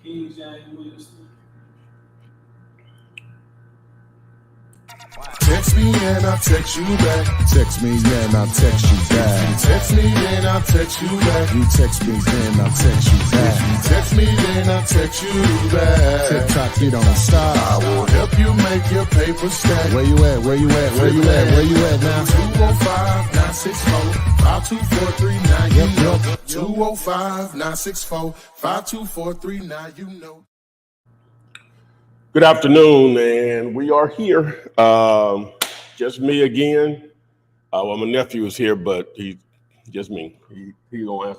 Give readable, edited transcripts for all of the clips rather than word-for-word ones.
King James Wilson. Text me and I'll text you back. Text me and I'll text you back. Text me then I'll text you back. You text me then I'll text you back. Text me then I'll text you back. TikTok, you don't stop. I will help you make your paper stack. Where you at? Where you at? Where you at? Where you at now? 205-964-5243. Yep. 205-964-5243. You know. Good afternoon, and we are here. Just me again. Well, my nephew is here, but he's just me. He's gonna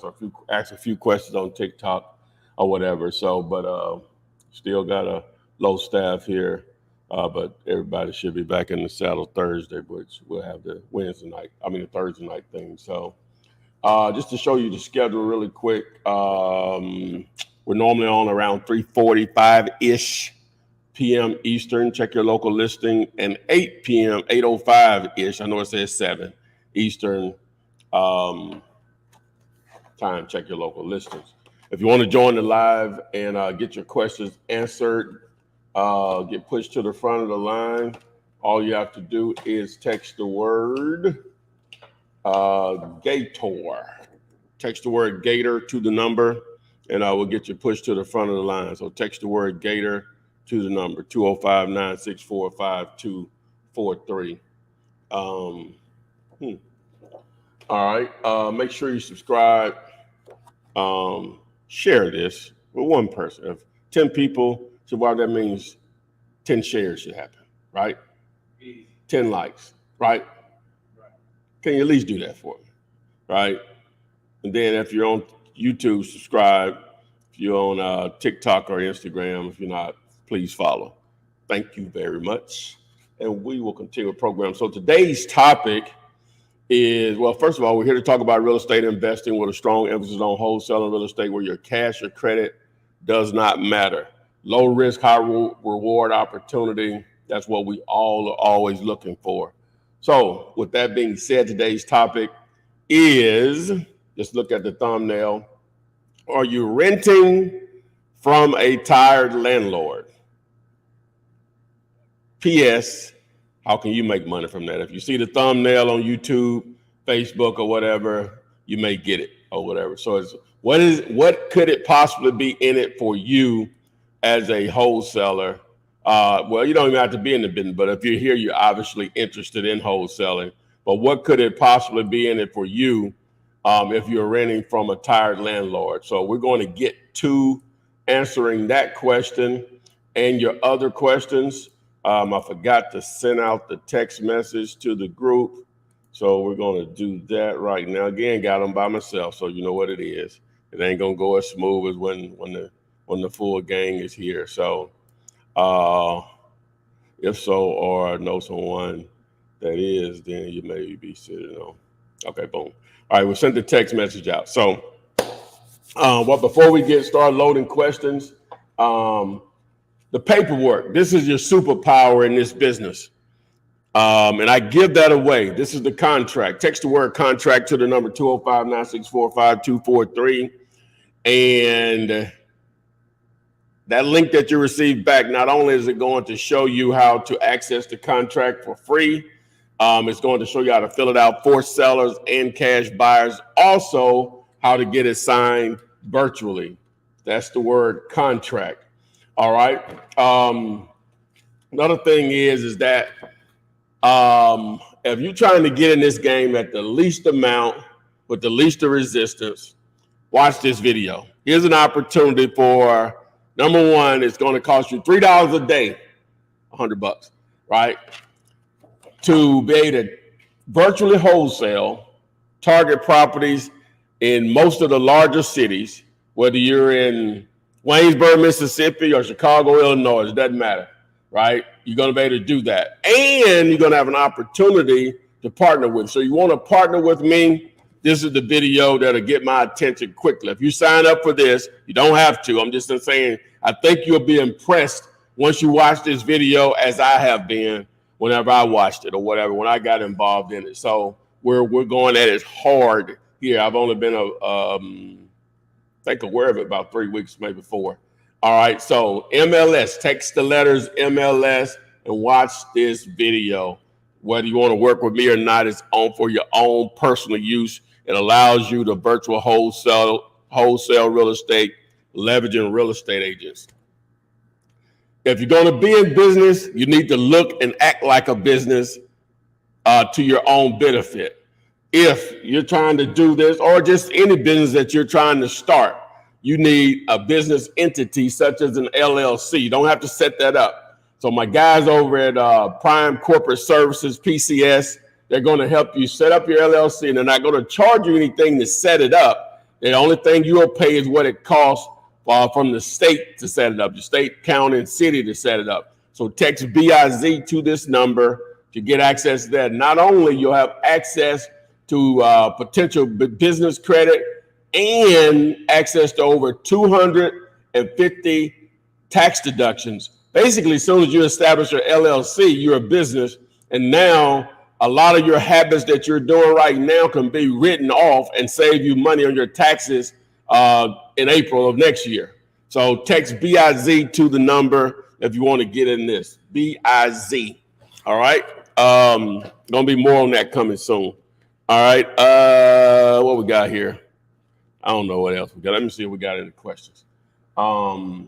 ask a few questions on TikTok or whatever. So, but still got a low staff here. But everybody should be back in the saddle Thursday, which we'll have the the Thursday night thing. So, just to show you the schedule really quick, we're normally on around 3:45-ish. p.m. Eastern, check your local listing, and 8 p.m., 8:05-ish, I know it says 7 Eastern time, check your local listings. If you want to join the live and get your questions answered, get pushed to the front of the line, all you have to do is text the word Gator. Text the word Gator to the number, and I will get you pushed to the front of the line. So text the word Gator to the number 205-964-5243. All right. Make sure you subscribe. Share this with one person. If 10 people, so what that means 10 shares should happen, right? 10 likes, right? Can you at least do that for me, right? And then if you're on YouTube, subscribe. If you're on TikTok or Instagram, if you're not, please follow. Thank you very much. And we will continue the program. So today's topic is, well, first of all, we're here to talk about real estate investing with a strong emphasis on wholesaling real estate where your cash or credit does not matter. Low risk, high reward opportunity. That's what we all are always looking for. So with that being said, today's topic is, just look at the thumbnail. Are you renting from a tired landlord? P.S. How can you make money from that? If you see the thumbnail on YouTube, Facebook, or whatever, you may get it or whatever. So it's what could it possibly be in it for you as a wholesaler? Well, you don't even have to be in the business, but if you're here, you're obviously interested in wholesaling. But what could it possibly be in it for you if you're renting from a tired landlord? So we're going to get to answering that question and your other questions. I forgot to send out the text message to the group, so we're going to do that right now. Again, got them by myself, so you know what it is. It ain't gonna go as smooth as when the full gang is here. So, if so, or know someone that is, then you may be sitting on. Okay, boom. All right, we'll send the text message out. So, well, before we get started loading questions, the paperwork, this is your superpower in this business. And I give that away. This is the contract. Text the word contract to the number 205-964-5243. And that link that you receive back, not only is it going to show you how to access the contract for free, it's going to show you how to fill it out for sellers and cash buyers. Also, how to get it signed virtually. That's the word contract. All right. Another thing is that if you're trying to get in this game at the least amount with the least of resistance, watch this video. Here's an opportunity for, number one, it's going to cost you $3 a day, $100, right? To be able to virtually wholesale target properties in most of the larger cities, whether you're in Waynesboro, Mississippi, or Chicago, Illinois, it doesn't matter, right? You're going to be able to do that. And you're going to have an opportunity to partner with. So you want to partner with me, this is the video that'll get my attention quickly. If you sign up for this, you don't have to. I'm just saying, I think you'll be impressed once you watch this video, as I have been whenever I watched it or whatever, when I got involved in it. So we're going at it hard here. I've only been aware of it about 3 weeks, maybe 4. All right, so MLS, text the letters MLS and watch this video. Whether you want to work with me or not, it's on for your own personal use. It allows you to virtual wholesale real estate, leveraging real estate agents. If you're going to be in business, you need to look and act like a business to your own benefit. If you're trying to do this, or just any business that you're trying to start, you need a business entity such as an LLC. You don't have to set that up. So my guys over at Prime Corporate Services, PCS, they're going to help you set up your LLC, and they're not going to charge you anything to set it up. The only thing you'll pay is what it costs from the state to set it up, the state, county, and city to set it up. So text BIZ to this number to get access to that. Not only you'll have access to potential business credit and access to over 250 tax deductions. Basically, as soon as you establish your LLC, you're a business, and now a lot of your habits that you're doing right now can be written off and save you money on your taxes in April of next year. So text BIZ to the number if you want to get in this. BIZ. All right. Gonna be more on that coming soon. All right. What we got here? I don't know what else we got. Let me see if we got any questions. The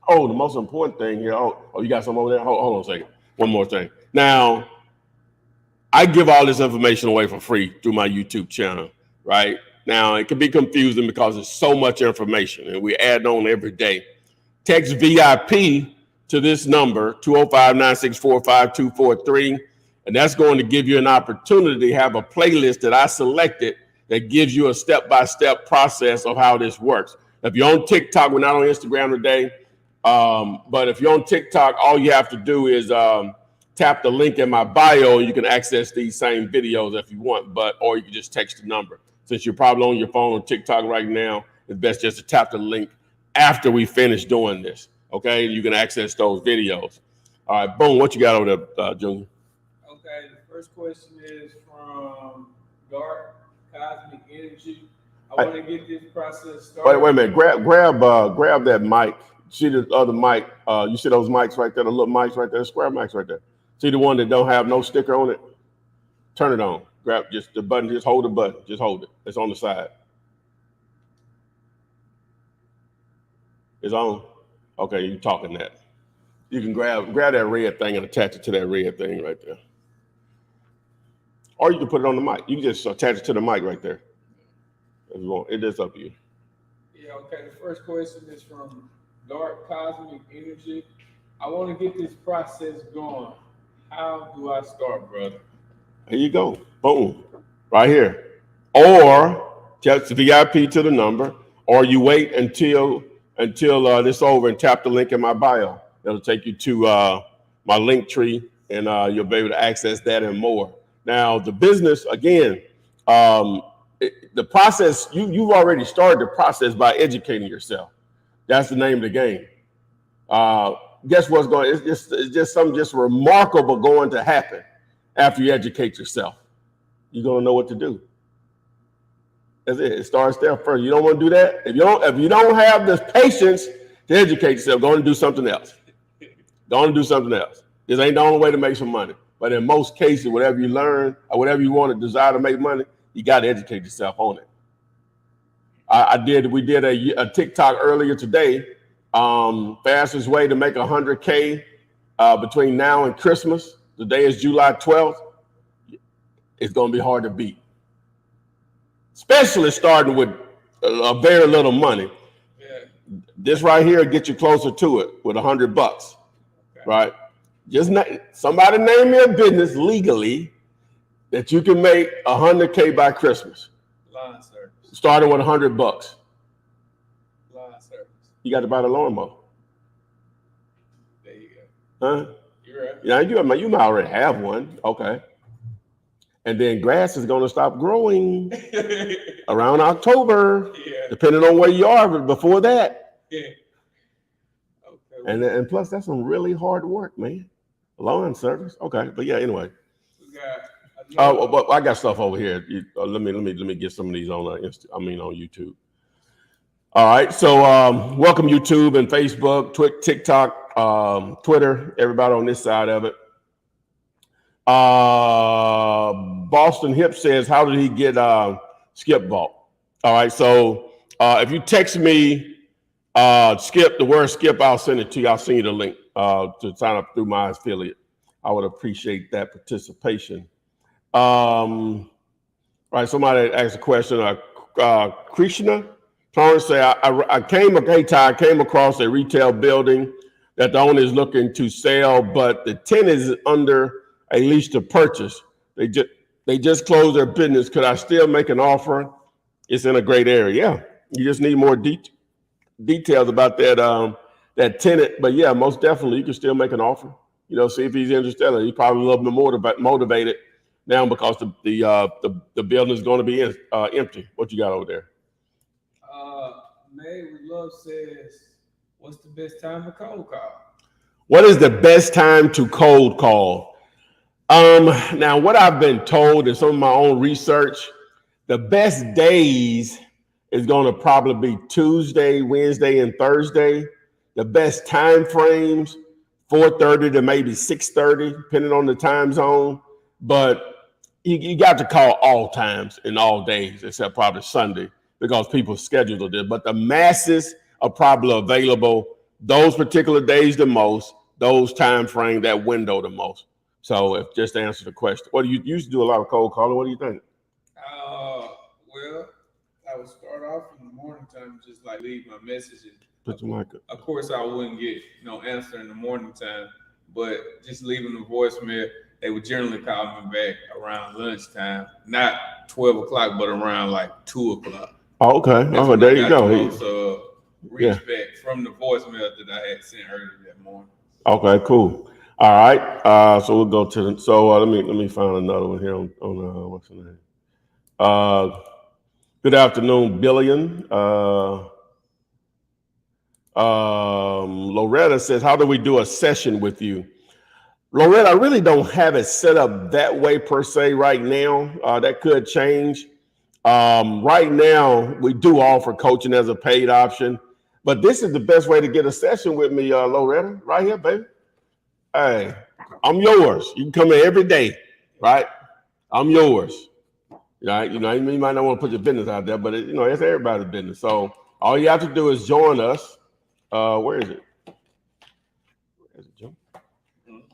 most important thing here. Oh, you got some over there? Hold on a second. One more thing. Now, I give all this information away for free through my YouTube channel, right? Now, it can be confusing because there's so much information, and we add on every day. Text VIP to this number, 205-964-5243, and that's going to give you an opportunity to have a playlist that I selected that gives you a step-by-step process of how this works. If you're on TikTok, we're not on Instagram today, but if you're on TikTok, all you have to do is tap the link in my bio, and you can access these same videos if you want, or you can just text the number. Since you're probably on your phone on TikTok right now, it's best just to tap the link after we finish doing this, okay? You can access those videos. All right, boom, what you got over there, Junior? Okay, the first question is from Dark Cosmic Energy. I want to get this process started. Wait a minute, grab that mic. See the other mic, you see those mics right there, the little mics right there, the square mics right there. See the one that don't have no sticker on it? Turn it on. Grab just the button, just hold the button, just hold it. It's on the side. It's on. Okay, you talking that. You can grab that red thing and attach it to that red thing right there. Or you can put it on the mic. You can just attach it to the mic right there. If you want. It is up to you. Yeah, okay. The first question is from Dark Cosmic Energy. I want to get this process going. How do I start, brother? Here you go. Boom. Right here. Or text VIP to the number, or you wait until this over and tap the link in my bio. It'll take you to my link tree, and you'll be able to access that and more. Now, the business, again, the process, you've already started the process by educating yourself. That's the name of the game. Guess what's going? It's just something just remarkable going to happen after you educate yourself. You're gonna know what to do. That's it. It starts there first. You don't want to do that. If you don't have the patience to educate yourself, go and do something else. Go and do something else. This ain't the only way to make some money. But in most cases, whatever you learn or whatever you want to desire to make money, you got to educate yourself on it. We did a TikTok earlier today. Fastest way to make 100K between now and Christmas. Today is July 12th. It's going to be hard to beat, especially starting with a very little money. Yeah. This right here will get you closer to it with $100, okay. Right? Just somebody name me a business legally that you can make 100K by Christmas. Lawn service. Starting with $100. Lawn service. You got to buy the lawnmower. There you go. Huh? You're right. Yeah, you might already have one. Okay. And then grass is going to stop growing around October, yeah. Depending on where you are. But before that, yeah. Okay. And plus, that's some really hard work, man. Lawn service, okay. But yeah, anyway. But I got stuff over here. Let me get some of these on on YouTube. All right, so welcome YouTube and Facebook, TikTok, Twitter, everybody on this side of it. Boston Hip says, how did he get Skip Vault? All right, so if you text me Skip, the word Skip, I'll send it to you. I'll send you the link to sign up through my affiliate. I would appreciate that participation. All right, somebody asked a question. Krishna Torrance say, I came across a retail building that the owner is looking to sell, but the tenant is under a lease to purchase. They just closed their business. Could I still make an offer? It's in a great area. Yeah, you just need more details about that tenant. But yeah, most definitely, you can still make an offer. You know, see if he's interested. He's probably a little bit more motivated now because the building is going to be empty. What you got over there? May with Love says, what's the best time to cold call? What is the best time to cold call? Now, what I've been told in some of my own research, the best days is going to probably be Tuesday, Wednesday, and Thursday. The best time frames, 4:30 to maybe 6:30, depending on the time zone. But you got to call all times and all days, except probably Sunday, because people's schedules are there. But the masses are probably available those particular days the most, those time frame, that window the most. So if just to answer the question, what do you used to do a lot of cold calling? What do you think? Well, I would start off in the morning time, just like leave my messages. Put your mic up. Of course, I wouldn't get no answer in the morning time, but just leaving the voicemail, they would generally call me back around lunchtime, not 12 o'clock, but around like 2 o'clock. Oh, okay. Oh, there you go. So reach back from the voicemail that I had sent earlier that morning. Okay, cool. All right. So we'll go to the. So let me find another one here on what's the name? Good afternoon, Billion. Loretta says, how do we do a session with you? Loretta, I really don't have it set up that way per se right now. That could change. Right now, we do offer coaching as a paid option, but this is the best way to get a session with me, Loretta, right here, baby. Hey, I'm yours. You can come in every day, right? I'm yours. Right? You might not want to put your business out there, but it's everybody's business. So all you have to do is join us. Where is it?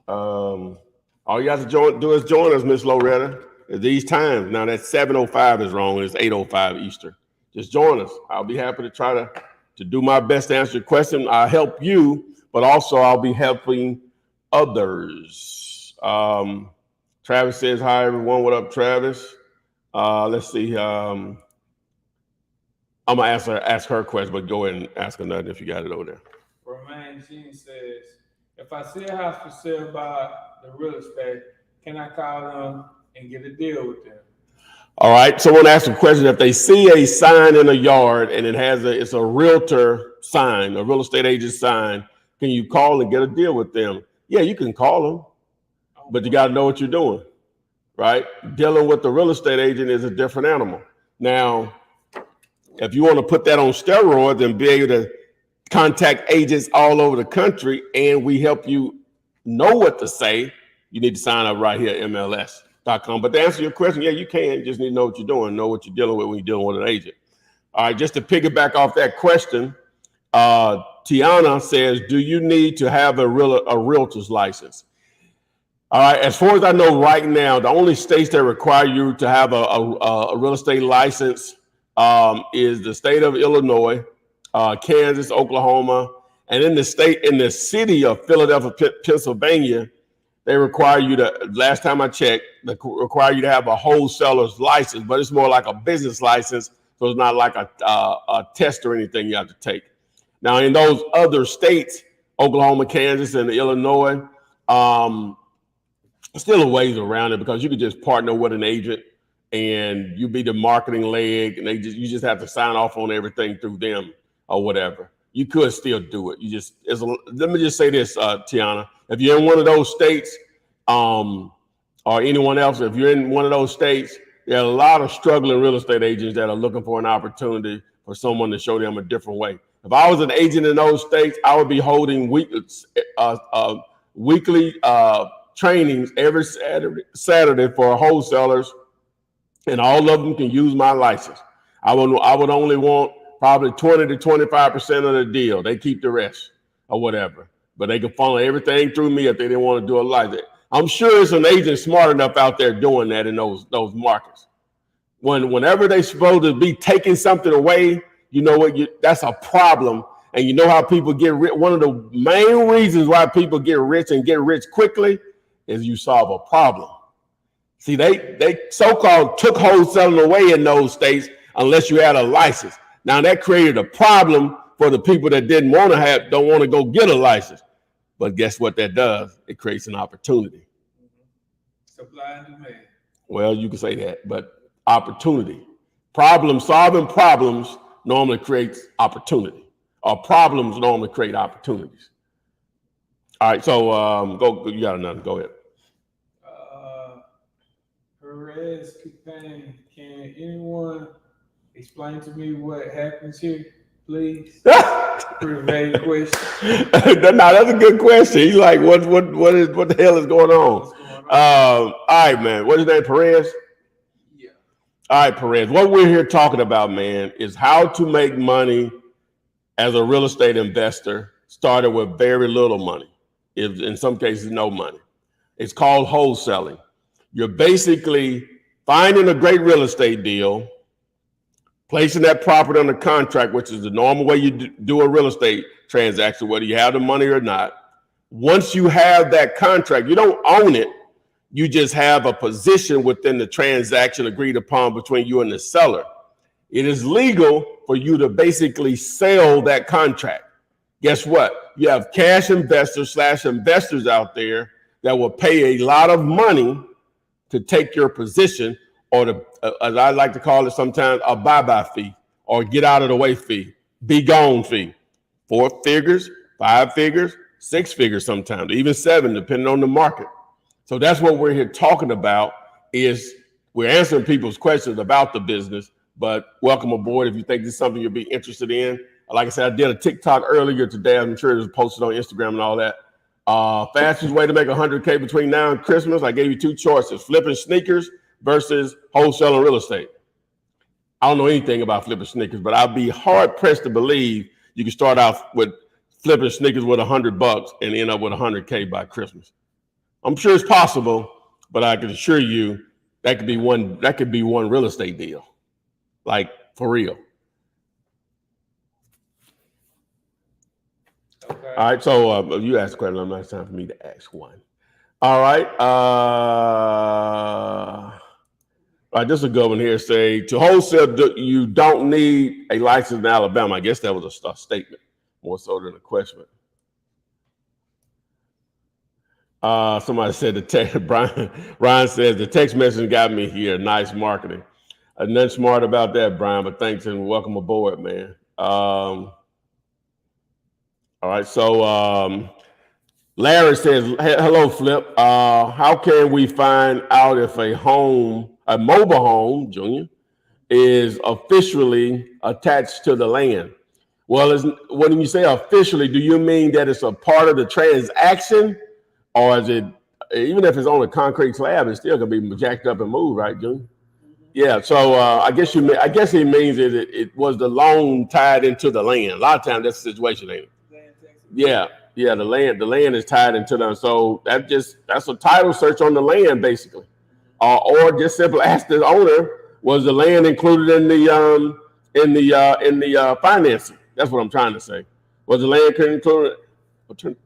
All you have to do is join us, Miss Loretta, at these times. Now that 7:05 is wrong. It's 8:05 Eastern. Just join us. I'll be happy to try to do my best to answer your question. I'll help you, but also I'll be helping others. Travis says, hi, everyone. What up, Travis? Let's see. I'm gonna ask her a question, but go ahead and ask another if you got it over there. Romain Jean says, if I see a house for sale by the real estate, can I call them and get a deal with them? All right. Someone asked a question. If they see a sign in a yard and it's a realtor sign, a real estate agent sign, can you call and get a deal with them? Yeah, you can call them, but you got to know what you're doing, right? Dealing with the real estate agent is a different animal. Now, if you want to put that on steroids and be able to contact agents all over the country and we help you know what to say, you need to sign up right here at MLS.com. But to answer your question, yeah, you can. You just need to know what you're doing, know what you're dealing with when you're dealing with an agent. All right, just to piggyback off that question, Tiana says, do you need to have a realtor's license? All right, as far as I know right now, the only states that require you to have a real estate license is the state of Illinois, Kansas, Oklahoma, and in the city of Philadelphia, Pennsylvania, they require you to, last time I checked, they require you to have a wholesaler's license, but it's more like a business license, so it's not like a test or anything you have to take. Now, in those other states, Oklahoma, Kansas, and Illinois, still a ways around it because you could just partner with an agent and you be the marketing leg, and you just have to sign off on everything through them or whatever. You could still do it. Let me just say this, Tiana. If you're in one of those states, or anyone else, if you're in one of those states, there are a lot of struggling real estate agents that are looking for an opportunity, for someone to show them a different way. If I was an agent in those states, I would be holding weekly trainings every Saturday for wholesalers, and all of them can use my license. I would only want probably 20 to 25% of the deal. They keep the rest or whatever, but they can funnel everything through me if they didn't want to do a license. I'm sure it's an agent smart enough out there doing that in those markets. Whenever they're supposed to be taking something away, you know what? That's a problem. And you know how people get rich? One of the main reasons why people get rich and get rich quickly is you solve a problem. See, they so-called took wholesaling away in those states unless you had a license. Now that created a problem for the people that don't want to go get a license. But guess what that does? It creates an opportunity. Supply and demand. Well, you can say that, but opportunity. Solving problems normally creates opportunity, or problems normally create opportunities. All right, so go. You got another. Go ahead. Perez Coupang, can anyone explain to me what happens here, please? Pretty vague question. No, that's a good question. He's like, what the hell is going on? All right, man. What is his name? Perez? Yeah. All right, Perez. What we're here talking about, man, is how to make money as a real estate investor, started with very little money. In some cases, no money. It's called wholesaling. You're basically finding a great real estate deal, placing that property under contract, which is the normal way you do a real estate transaction, whether you have the money or not. Once you have that contract, you don't own it. You just have a position within the transaction agreed upon between you and the seller. It is legal for you to basically sell that contract. Guess what? You have cash investors / investors out there that will pay a lot of money to take your position, or as I like to call it sometimes, a bye-bye fee or get out of the way fee, be gone fee. 4 figures, 5 figures, 6 figures sometimes, even 7, depending on the market. So that's what we're here talking about. Is we're answering people's questions about the business, but welcome aboard if you think this is something you'll be interested in. Like I said, I did a TikTok earlier today. I'm sure it was posted on Instagram and all that. Fastest way to make $100K between now and Christmas, I gave you 2 choices: flipping sneakers versus wholesaling real estate. I don't know anything about flipping sneakers, but I'd be hard pressed to believe you can start out with flipping sneakers with $100 and end up with $100K by Christmas. I'm sure it's possible, but I can assure you that could be one real estate deal, like for real. Okay. All right, so you asked a question. I'm not, it's time for me to ask one. All right. All right, this is a good one here. Say, to wholesale, you don't need a license in Alabama. I guess that was a statement more so than a question. Somebody said Brian says the text message got me here. Nice marketing. Nothing smart about that, Brian, but thanks and welcome aboard, man. All right, so Larry says, hello, Flip. How can we find out if a mobile home, Junior, is officially attached to the land? Well, when you say officially, do you mean that it's a part of the transaction? Or is it, even if it's on a concrete slab, it's still gonna be jacked up and moved, right, Junior? Yeah. So I guess he means it was the loan tied into the land. A lot of times that's the situation, ain't it? Yeah. The land is tied into them. So that's a title search on the land, basically, or just simply ask the owner, was the land included in the financing? That's what I'm trying to say. Was the land included?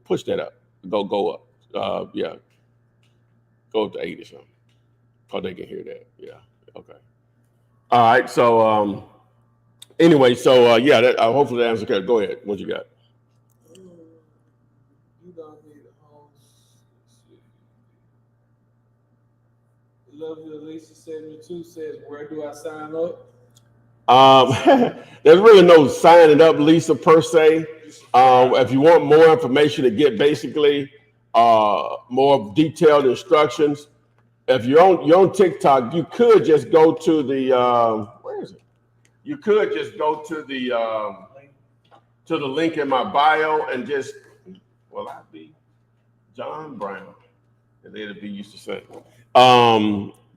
Push that up. Go up. Yeah, go up to 8 or something. Oh, they can hear that. Yeah. Okay. All right. So anyway, so yeah, hopefully that answers. Go ahead. What you got? You don't need a home. Lovely Lisa 72 says, where do I sign up? There's really no signing up, Lisa, per se. If you want more information to get basically more detailed instructions, if you're on TikTok, you could just go to the where is it? you could just go to the link in my bio and just, will I be John Brown? As it'd be used to say.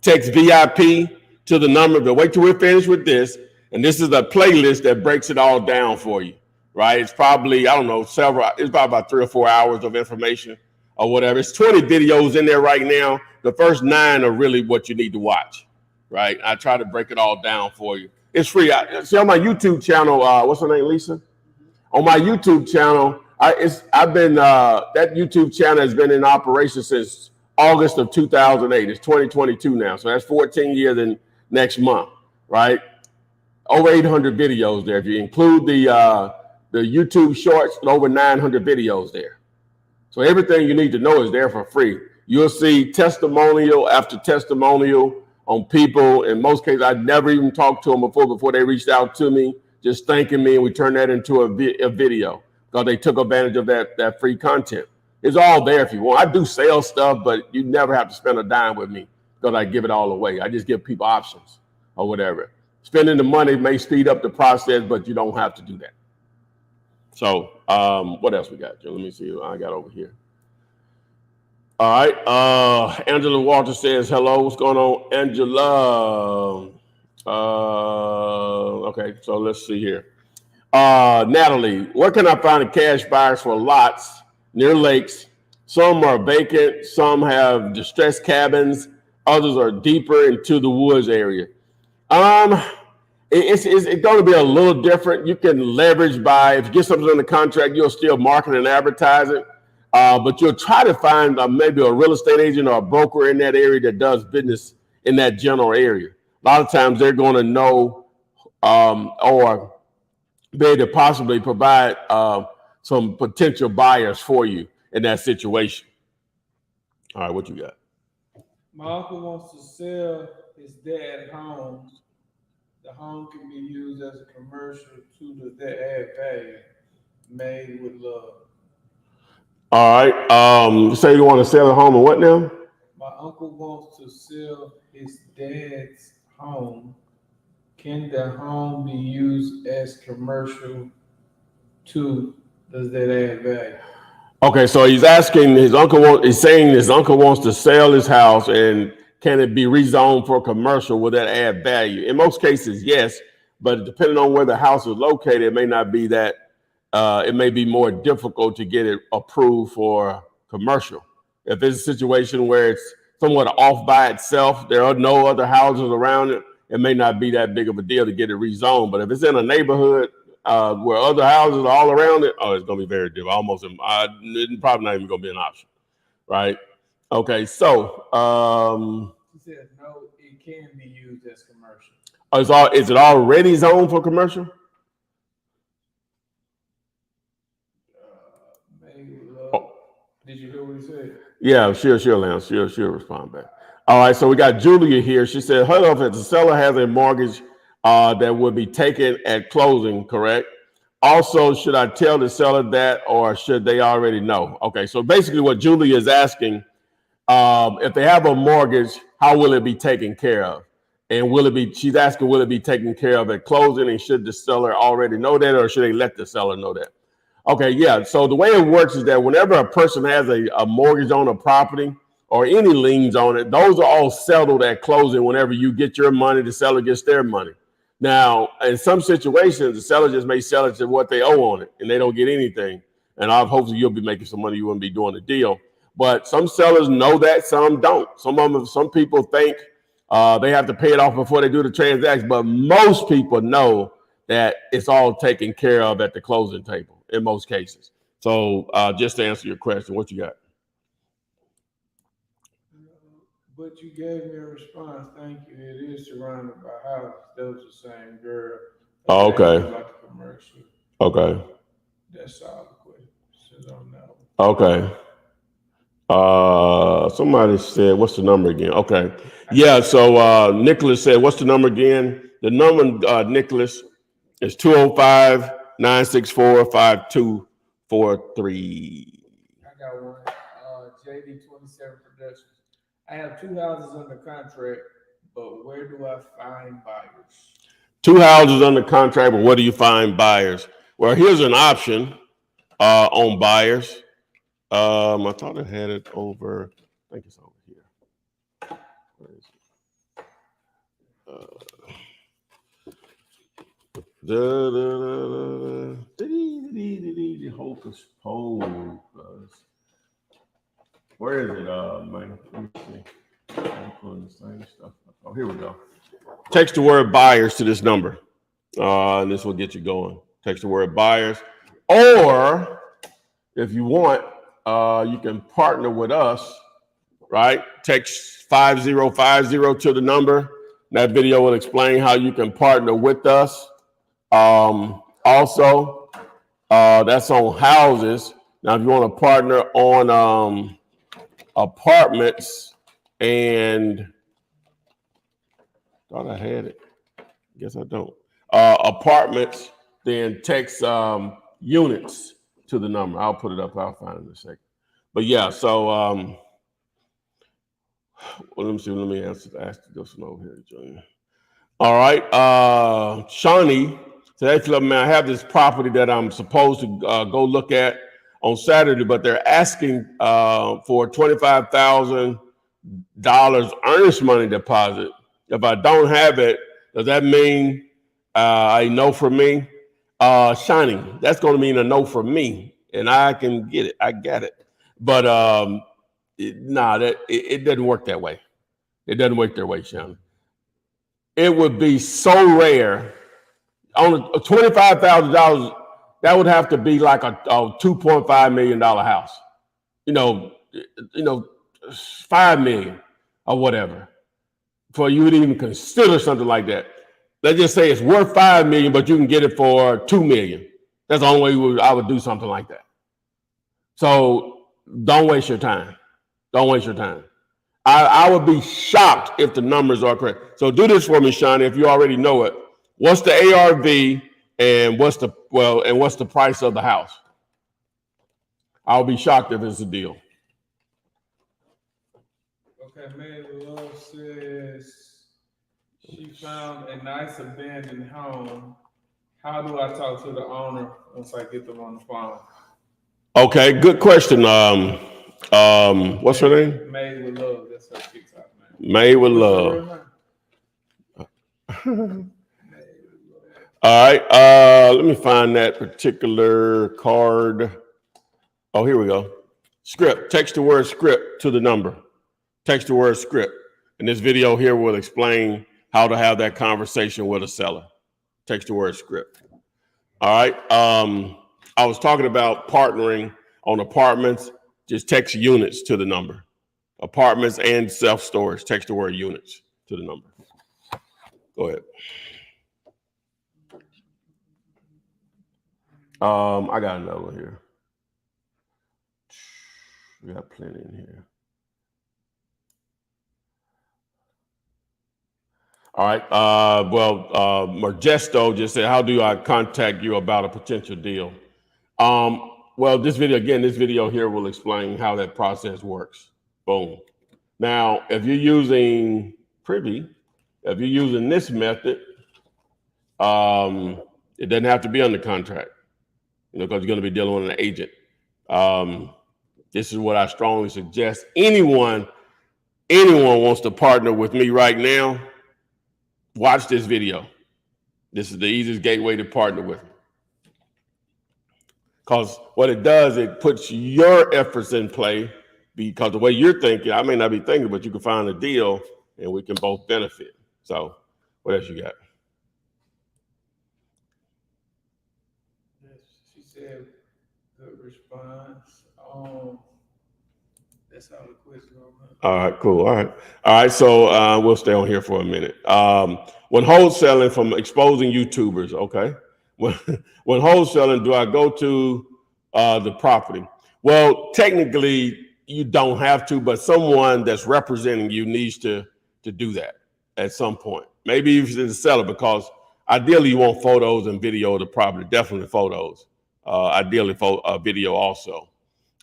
Text VIP to the number, but wait till we're finished with this. And this is a playlist that breaks it all down for you, right? It's probably, I don't know, it's probably about 3 or 4 hours of information or whatever. It's 20 videos in there right now. The first 9 are really what you need to watch, right? I try to break it all down for you. It's free. See on my YouTube channel, what's her name, Lisa? On my YouTube channel, I've been that YouTube channel has been in operation since August of 2008. It's 2022 now, so that's 14 years in next month, right? Over 800 videos there. If you include the YouTube shorts, over 900 videos there. So everything you need to know is there for free. You'll see testimonial after testimonial on people. In most cases, I'd never even talked to them before they reached out to me, just thanking me, and we turned that into a video because they took advantage of that free content. It's all there if you want. I do sales stuff, but you never have to spend a dime with me because I give it all away. I just give people options or whatever. Spending the money may speed up the process, but you don't have to do that. So what else we got, Joe? Let me see what I got over here. All right. Angela Walter says, hello. What's going on, Angela? Okay, so let's see here. Natalie, where can I find cash buyers for lots near lakes? Some are vacant, some have distressed cabins, others are deeper into the woods area. It's going to be a little different. You can leverage by, if you get something on the contract, you'll still market and advertise it, but you'll try to find maybe a real estate agent or a broker in that area that does business in that general area. A lot of times they're going to know or be able to possibly provide some potential buyers for you in that situation. All right, what you got? My uncle wants to sell his dad's home. The home can be used as a commercial to the add value, made with love. All right. You say you want to sell a home and what now? My uncle wants to sell his dad's home. Can the home be used as commercial to, does that add value? Okay, so he's asking he's saying his uncle wants to sell his house, and can it be rezoned for commercial? Will that add value? In most cases, yes, but depending on where the house is located, it may not be that. It may be more difficult to get it approved for commercial. If it's a situation where it's somewhat off by itself, there are no other houses around it, it may not be that big of a deal to get it rezoned. But if it's in a neighborhood where other houses are all around it, it's going to be very difficult. It's probably not even going to be an option, right? Okay, so he said no, it can be used as commercial. Is it already zoned for commercial? Did you hear what he said? Yeah, sure, Lance. She'll respond back. All right, so we got Julia here. She said, "Hello, if the seller has a mortgage that will be taken at closing, correct? Also, should I tell the seller that, or should they already know?" Okay, so basically what Julia is asking, if they have a mortgage, how will it be taken care of? And she's asking, will it be taken care of at closing? And should the seller already know that, or should they let the seller know that? Okay, yeah. So the way it works is that whenever a person has a mortgage on a property or any liens on it, those are all settled at closing. Whenever you get your money, the seller gets their money. Now, in some situations, the seller just may sell it to what they owe on it, and they don't get anything. And hopefully you'll be making some money. You wouldn't be doing the deal. But some sellers know that, some don't. Some people think they have to pay it off before they do the transaction, but most people know that it's all taken care of at the closing table in most cases. So just to answer your question, what you got? But you gave me a response. Thank you. It is surrounded by houses. That was the same girl. Oh, okay. Like a commercial. Okay. That's all the questions on that one. Okay. Somebody said, what's the number again? Okay. Yeah, so Nicholas said, what's the number again? The number, Nicholas, is 205-964-5243. I got one. JD 27 Productions. I have 2 houses under contract, but where do I find buyers? 2 houses under contract, but what do you find buyers? Well, here's an option on buyers. I thought I had it over. I think it's over here. Where is it? Hocus pocus. Where is it, man? Let me see. I'm pulling the same stuff up. Oh, here we go. Text the word buyers to this number, and this will get you going. Text the word buyers, or if you want, you can partner with us, right? Text 5050 to the number. That video will explain how you can partner with us. Also, that's on houses. Now, if you want to partner on apartments, and thought I had it. Guess I don't. Apartments, then text units to the number. I'll put it up. I'll find it in a second. But yeah, so well, let me see. Let me ask this one over here, Junior. All right, Shawnee said, "Hey, man, I have this property that I'm supposed to go look at on Saturday, but they're asking for $25,000 earnest money deposit. If I don't have it, does that mean a no for me?" Shining, that's going to mean a no for me, and I can get it. I get it, but it doesn't work that way. It doesn't work that way, Shining. It would be so rare. On $25,000, that would have to be like a $2.5 million house. You know, $5 million or whatever, for you to even consider something like that. Let's just say it's worth $5 million, but you can get it for $2 million. That's the only way I would do something like that. So don't waste your time. Don't waste your time. I would be shocked if the numbers are correct. So do this for me, Shawnee, if you already know it. What's the ARV and what's the price of the house? I'll be shocked if it's a deal. Okay, Mary Love says she found a nice abandoned home. How do I talk to the owner once I get them on the phone? Okay, good question. What's her name? Made with Love. That's her TikTok name. Made with Love. All right. Let me find that particular card. Oh, here we go. Script. Text the word script to the number. Text the word script. And this video here will explain how to have that conversation with a seller. Text the word script. All right. I was talking about partnering on apartments. Just text units to the number. Apartments and self-storage. Text the word units to the number. Go ahead. I got another one here. We got plenty in here. All right. Margesto just said, "How do I contact you about a potential deal?" Well, this video here will explain how that process works. Boom. Now, if you're using Privy, if you're using this method, it doesn't have to be under contract, because you're going to be dealing with an agent. This is what I strongly suggest. Anyone wants to partner with me right now, watch this video. This is the easiest gateway to partner with me. Because what it does, it puts your efforts in play, because the way you're thinking, I may not be thinking, but you can find a deal and we can both benefit. So what else you got? She said, good response. That's all the questions on that. All right, cool. All right. So we'll stay on here for a minute. When wholesaling, from exposing YouTubers, okay? When wholesaling, do I go to the property? Well, technically, you don't have to, but someone that's representing you needs to do that at some point. Maybe if it's the seller, because ideally you want photos and video of the property. Definitely photos. Ideally, video also.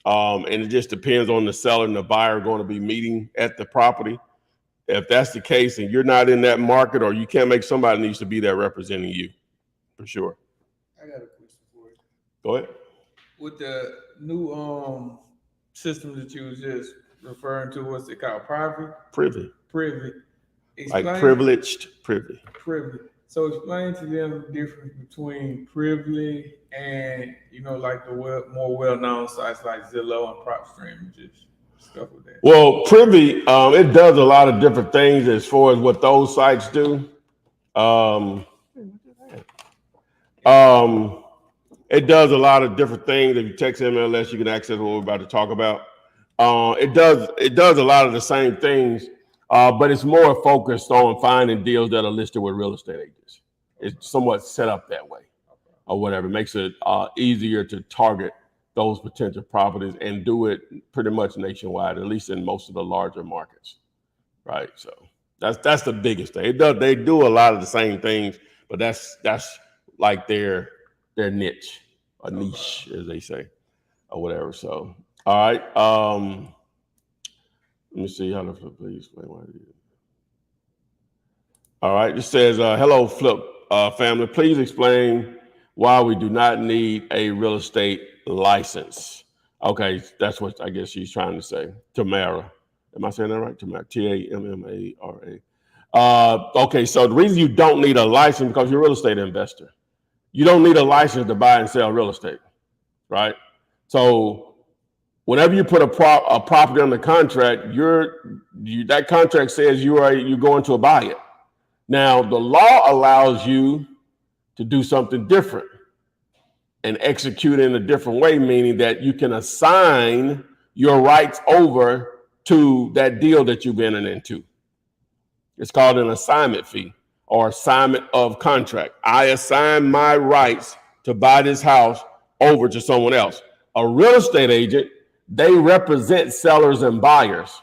And it just depends on the seller and the buyer going to be meeting at the property. if that's the case and you're not in that market or you can't make, somebody needs to be there representing you, for sure. I got a question for you. Go ahead. With the new system that you was just referring to, what's it called? Privy. Privy. Like privileged privy. Privy. So explain to them the difference between Privy and, like the more well-known sites like Zillow and PropStream and just stuff with that. Well, Privy, it does a lot of different things as far as what those sites do. It does a lot of different things. If you text MLS, you can access what we're about to talk about. It does a lot of the same things, but it's more focused on finding deals that are listed with real estate agents. It's somewhat set up that way, or whatever. It makes it easier to target those potential properties and do it pretty much nationwide, at least in most of the larger markets, right? So that's the biggest thing. They do a lot of the same things, but that's like their niche, a niche, as they say, or whatever. So, all right. Let me see how to flip. Please explain why. All right. It says, "Hello, Flip family. Please explain why we do not need a real estate license." Okay, that's what I guess she's trying to say. Tamara, am I saying that right? Tamara, Tammara. Okay, so the reason you don't need a license because you're a real estate investor. You don't need a license to buy and sell real estate, right? So whenever you put a property under contract, that contract says you're going to buy it. Now, the law allows you to do something different and execute in a different way, meaning that you can assign your rights over to that deal that you've entered into. It's called an assignment fee or assignment of contract. I assign my rights to buy this house over to someone else. A real estate agent, they represent sellers and buyers.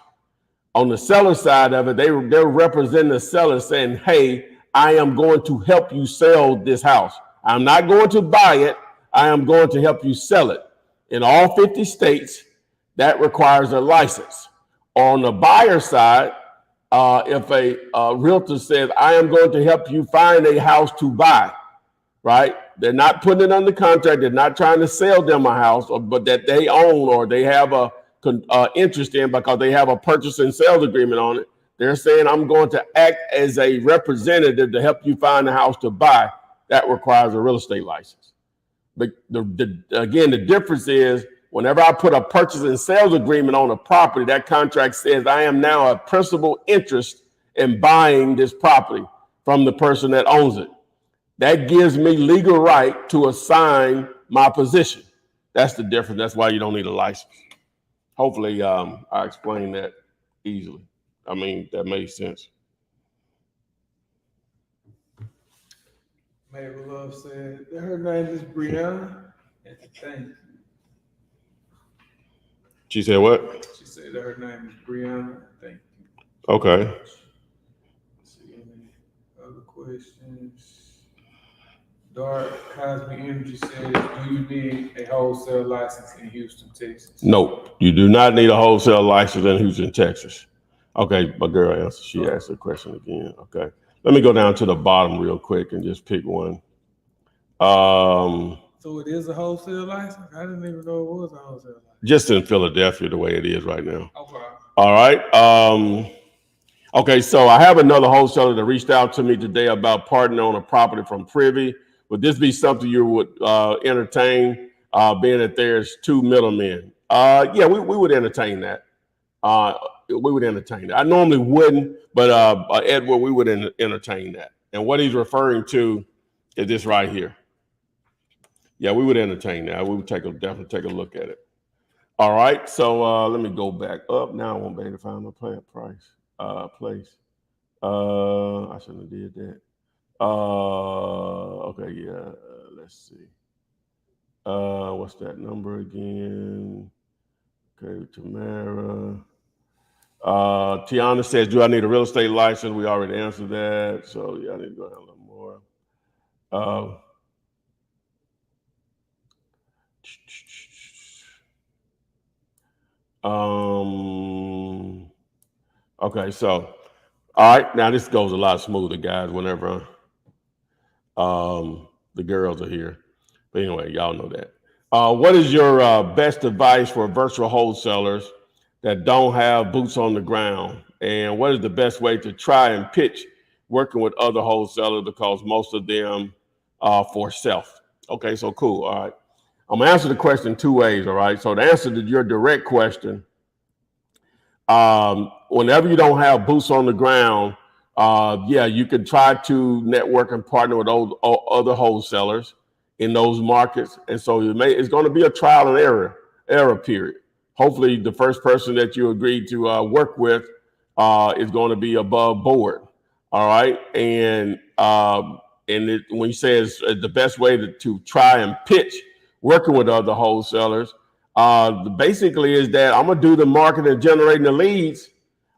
On the seller side of it, they're representing the seller saying, hey, I am going to help you sell this house. I'm not going to buy it. I am going to help you sell it. In all 50 states, that requires a license. On the buyer side, if a realtor says, I am going to help you find a house to buy, right? They're not putting it under contract. They're not trying to sell them a house, but that they own or they have a interest in because they have a purchase and sales agreement on it. They're saying, I'm going to act as a representative to help you find a house to buy. That requires a real estate license. But again, the difference is whenever I put a purchase and sales agreement on a property, that contract says I am now a principal interest in buying this property from the person that owns it. That gives me legal right to assign my position. That's the difference. That's why you don't need a license. Hopefully, I explained that easily. I mean, that made sense. Mabel Love said that her name is Brianna. Thank you. She said what? She said that her name is Brianna. Thank you. Okay. Let's see any other questions. Dark Cosmic Energy says, do you need a wholesale license in Houston, Texas? Nope. You do not need a wholesale license in Houston, Texas. Okay, my girl answered. She asked the question again. Okay. Let me go down to the bottom real quick and just pick one. So it is a wholesale license? I didn't even know it was a wholesale license. Just in Philadelphia, the way it is right now. Okay. All right. Okay, so I have another wholesaler that reached out to me today about partnering on a property from Privy. Would this be something you would entertain, being that there's two middlemen? Yeah, we would entertain that. We would entertain that. I normally wouldn't, but Edward, we would entertain that. And what he's referring to is this right here. Yeah, we would entertain that. We would definitely take a look at it. All right, so let me go back up. Now I won't be able to find my place. I shouldn't have did that. Okay, yeah. Let's see. What's that number again? Okay, Tamara. Tiana says, do I need a real estate license? We already answered that. So yeah, I need to go down a little more. Okay, so All right, now this goes a lot smoother, guys, whenever the girls are here. But anyway, y'all know that. What is your best advice for virtual wholesalers that don't have boots on the ground? And what is the best way to try and pitch working with other wholesalers, because most of them are for self? Okay, so cool. All right. I'm gonna answer the question two ways. All right. So the answer to your direct question, whenever you don't have boots on the ground, yeah, you can try to network and partner with other wholesalers in those markets. And so it's going to be a trial and error period. Hopefully, the first person that you agree to work with is going to be above board. All right, and when you say it's the best way to try and pitch working with other wholesalers, basically is that I'm gonna do the marketing and generating the leads.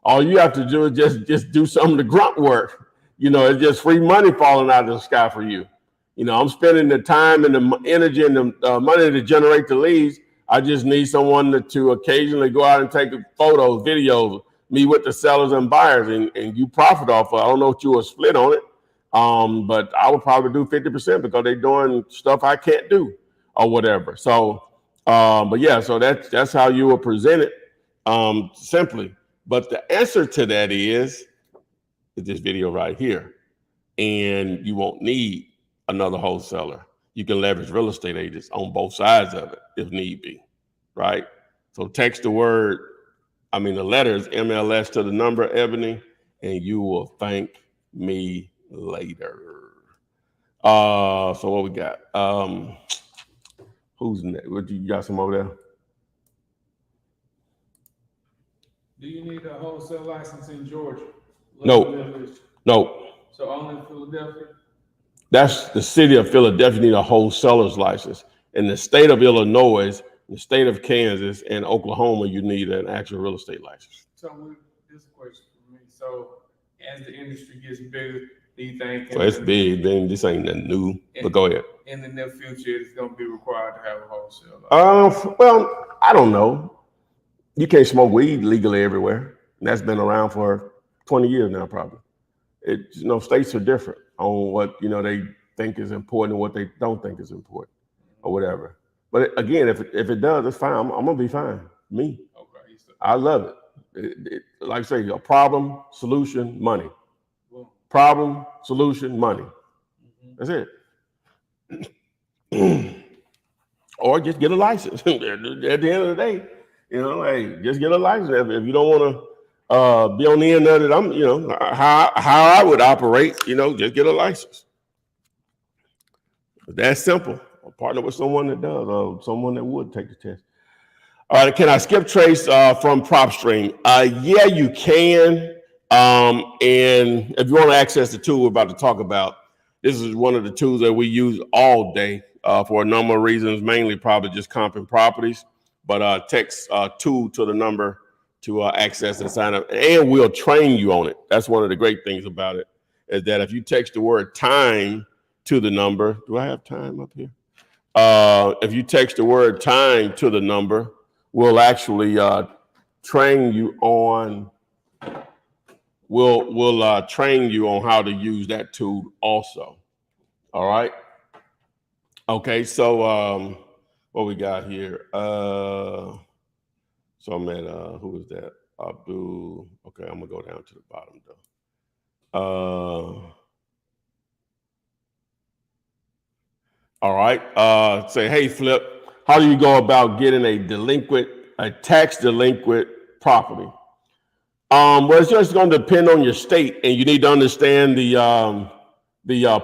All you have to do is just do some of the grunt work. It's just free money falling out of the sky for you. I'm spending the time and the energy and the money to generate the leads. I just need someone to occasionally go out and take photos, videos, meet with the sellers and buyers, and you profit off of it. I don't know what you will split on it, but I would probably do 50% because they're doing stuff I can't do or whatever. So, but yeah, so that's how you will present it, simply. But the answer to that is this video right here, and you won't need another wholesaler. You can leverage real estate agents on both sides of it if need be, right? So text the letters MLS to the number, Ebony, and you will thank me later. So what we got? Who's next? What you got some over there? Do you need a wholesale license in Georgia? No. So only in Philadelphia? That's the city of Philadelphia need a wholesaler's license. In the state of Illinois, the state of Kansas, and Oklahoma, you need an actual real estate license. So this question for me. So as the industry gets bigger, do you think? So it's big, then this ain't nothing new. But go ahead. In the near future, it's going to be required to have a wholesale license? Well, I don't know. You can't smoke weed legally everywhere. And that's been around for 20 years now, probably. States are different on what, they think is important and what they don't think is important or whatever. But again, if it does, it's fine. I'm going to be fine. Me. Okay. I love it. Like I say, a problem, solution, money. Boom. Problem, solution, money. That's it. Or just get a license. At the end of the day, hey, just get a license. If you don't want to be on the end of it, how I would operate, just get a license. That's simple. I'll partner with someone that does, or someone that would take the test. All right, can I skip trace from PropStream? Yeah, you can. And if you want to access the tool we're about to talk about, this is one of the tools that we use all day for a number of reasons, mainly probably just comping properties, but text tool to the number to access and sign up, and we'll train you on it. That's one of the great things about it, is that if you text the word time to the number, do I have time up here? If you text the word time to the number, we'll actually train you on. We'll train you on how to use that tool also. All right. Okay. So what we got here? So I'm at who is that? Abdul. Okay, I'm gonna go down to the bottom though. All right. Say, hey, Flip, how do you go about getting a tax delinquent property? Well, it's just going to depend on your state, and you need to understand the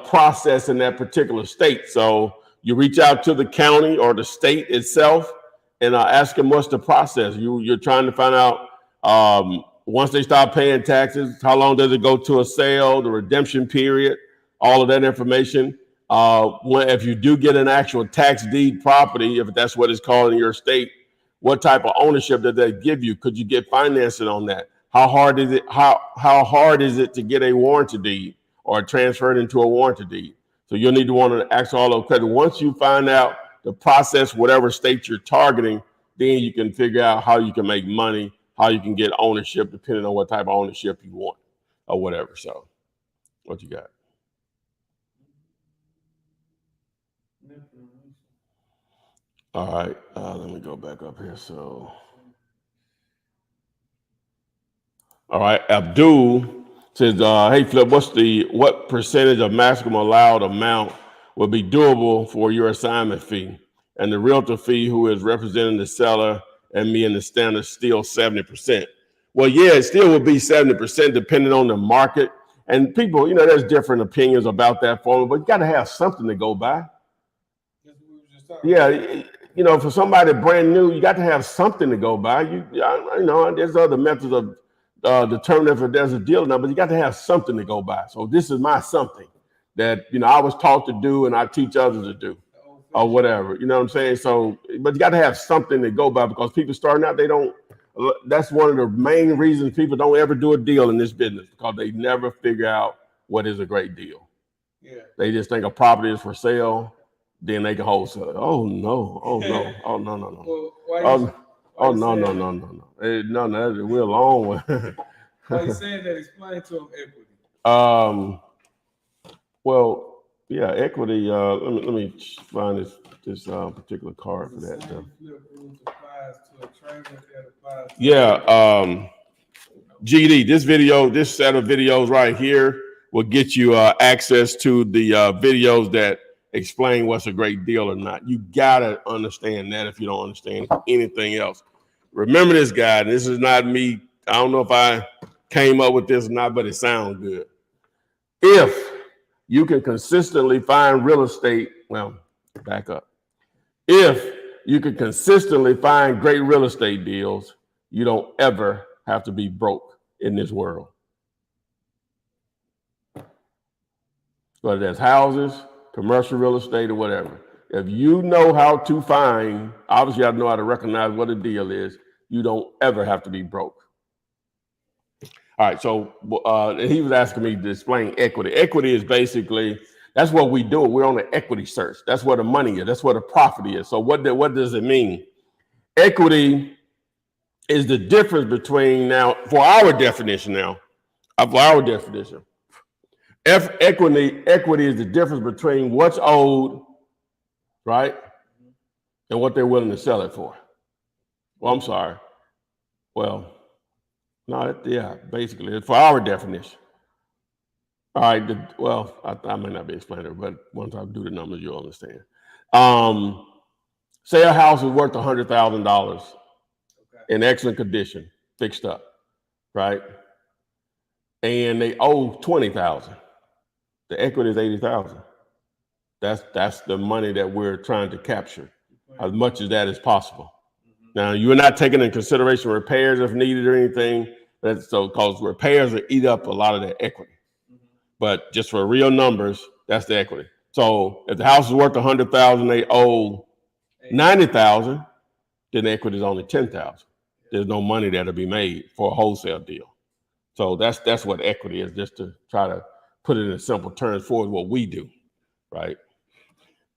process in that particular state. So you reach out to the county or the state itself and ask them what's the process. You're trying to find out once they start paying taxes, how long does it go to a sale, the redemption period, all of that information. If you do get an actual tax deed property, if that's what it's called in your state, what type of ownership did they give you? Could you get financing on that? How hard is it? How hard is it to get a warranty deed or transfer it into a warranty deed? So you'll need to want to ask all those questions. Once you find out the process, whatever state you're targeting, then you can figure out how you can make money, how you can get ownership, depending on what type of ownership you want. or whatever. So what you got? All right, let me go back up here. So, all right, Abdul says, "Hey Flip, what percentage of maximum allowed amount will be doable for your assignment fee, and the realtor fee who is representing the seller and me in the standard still 70%?" Well, yeah, it still would be 70% depending on the market. And people, there's different opinions about that formula, but you got to have something to go by. Yeah, for somebody brand new, you got to have something to go by. There's other methods of determining if there's a deal or not, but you got to have something to go by. So this is my something that I was taught to do and I teach others to do, or whatever. You know what I'm saying? So, but you got to have something to go by, because people starting out, they don't. That's one of the main reasons people don't ever do a deal in this business, because they never figure out what is a great deal. Yeah. They just think a property is for sale, then they can wholesale it. Oh no! Oh no! Oh no! No no! Well, no! We're a long one. Why you saying that? Explain to them equity. Well, yeah, equity. Let me find this particular card for that. Yeah. GD. This set of videos right here will get you access to the videos that explain what's a great deal or not. You gotta understand that if you don't understand anything else. Remember this, guy. This is not me. I don't know if I came up with this or not, but it sounds good. If you can consistently find real estate, well, back up. If you can consistently find great real estate deals, you don't ever have to be broke in this world. Whether that's houses, commercial real estate, or whatever. If you know how to find, obviously you have to know how to recognize what a deal is, you don't ever have to be broke. All right, so he was asking me to explain equity. Equity is basically, that's what we do. We're on an equity search. That's where the money is. That's where the profit is. So what does it mean? Equity is the difference between, now, for our definition, equity is the difference between what's owed, right, and what they're willing to sell it for. Well, I'm sorry. Well, no, yeah, basically, for our definition. All right, I may not be explaining it, but once I do the numbers, you'll understand. Say a house is worth $100,000 in excellent condition, fixed up, right? And they owe $20,000. The equity is $80,000. That's the money that we're trying to capture, as much as that is possible. Now, you're not taking into consideration repairs if needed or anything. Because repairs will eat up a lot of that equity. But just for real numbers, that's the equity. So if the house is worth $100,000, they owe $90,000, then the equity is only $10,000. There's no money that'll be made for a wholesale deal. So that's what equity is, just to try to put it in simple terms for what we do, right?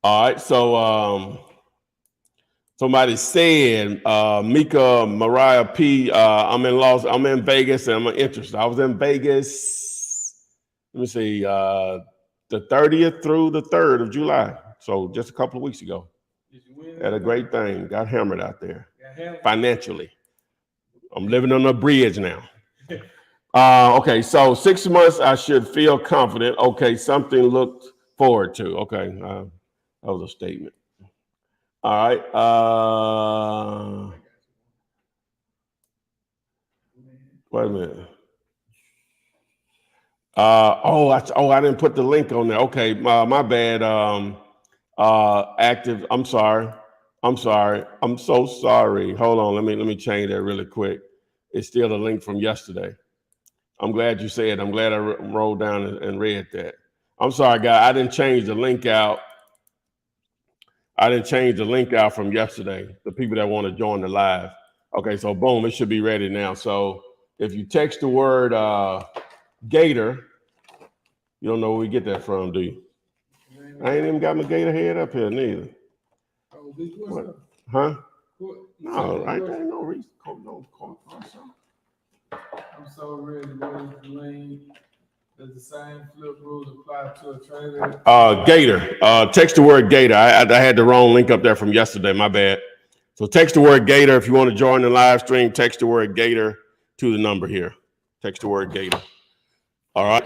All right, so somebody said, Mika Mariah P, I'm in Vegas and I'm interested. I was in Vegas, let me see, the 30th through the 3rd of July. So just a couple of weeks ago. Did you win? Had a great thing. Got hammered out there financially. I'm living on a bridge now. Okay, so 6 months, I should feel confident. Okay, something looked forward to. Okay, that was a statement. All right. Wait a minute. I didn't put the link on there. Okay, my bad. Active. I'm sorry. I'm so sorry. Hold on. Let me change that really quick. It's still the link from yesterday. I'm glad you said. I'm glad I rolled down and read that. I'm sorry, guys. I didn't change the link out. From yesterday. The people that want to join the live. Okay, so boom, it should be ready now. So if you text the word Gator, you don't know where we get that from, do you? I ain't even got my Gator head up here neither. What? Huh? No, right there ain't no reason. No. I'm so ready to lien. Does the same flip rules apply to a trader? Gator. Text the word Gator. I had the wrong link up there from yesterday. My bad. So text the word Gator if you want to join the live stream. Text the word Gator to the number here. Text the word Gator. All right.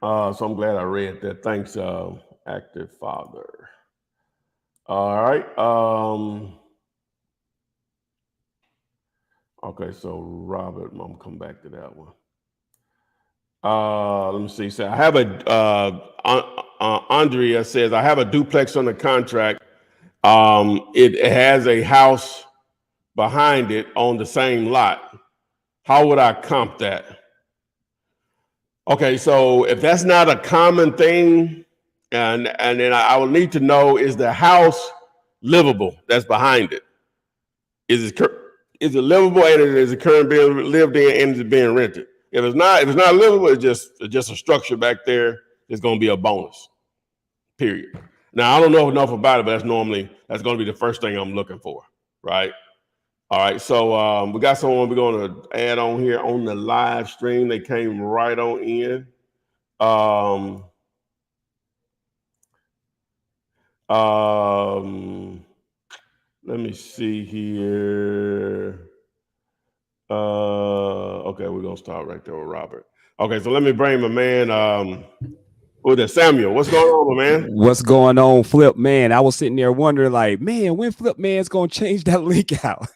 So I'm glad I read that. Thanks, Active Father. All right. Okay, so Robert, I'm gonna come back to that one. Let me see. So I have Andrea says I have a duplex on the contract. It has a house behind it on the same lot. How would I comp that? Okay, so if that's not a common thing, and then I will need to know, is the house livable that's behind it? Is it livable, and is it currently being lived in, and is it being rented? If it's not livable, it's just a structure back there. It's going to be a bonus. Period. Now I don't know enough about it, but that's going to be the first thing I'm looking for, right? All right. So we got someone we're going to add on here on the live stream. They came right on in. Let me see here. Okay, we're gonna start right there with Robert. Okay, so let me bring my man. Who's that? Samuel. What's going on, man? What's going on, Flip Man? I was sitting there wondering, like, man, when Flip Man's gonna change that link out?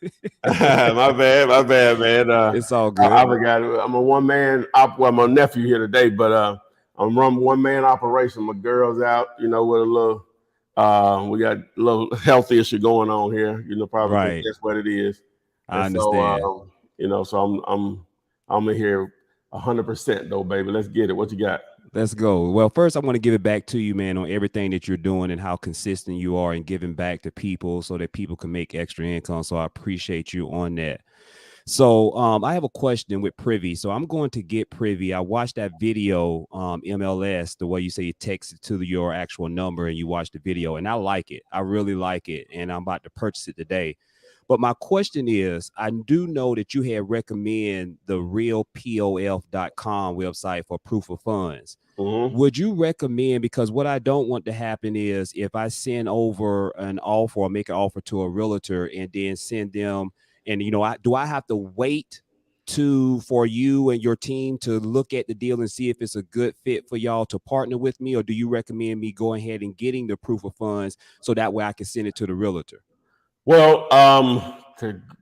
my bad, man. It's all good. I forgot. I'm a one man well, my nephew here today, but I'm running one man operation. My girl's out, with a little. We got a little health issue going on here. Probably Right. That's what it is. I understand. So, so I'm in here 100% though, baby. Let's get it. What you got? Let's go. Well, first, I want to give it back to you, man, on everything that you're doing and how consistent you are in giving back to people so that people can make extra income. So I appreciate you on that. So I have a question with Privy. So I'm going to get Privy. I watched that video, MLS, the way you say you text it to your actual number and you watch the video. And I like it. I really like it. And I'm about to purchase it today. But my question is, I do know that you had recommend the realpof.com website for proof of funds. Mm-hmm. Would you recommend, because what I don't want to happen is if I send over an offer or make an offer to a realtor and then send them, and do I have to wait for you and your team to look at the deal and see if it's a good fit for y'all to partner with me, or do you recommend me going ahead and getting the proof of funds so that way I can send it to the realtor? Well,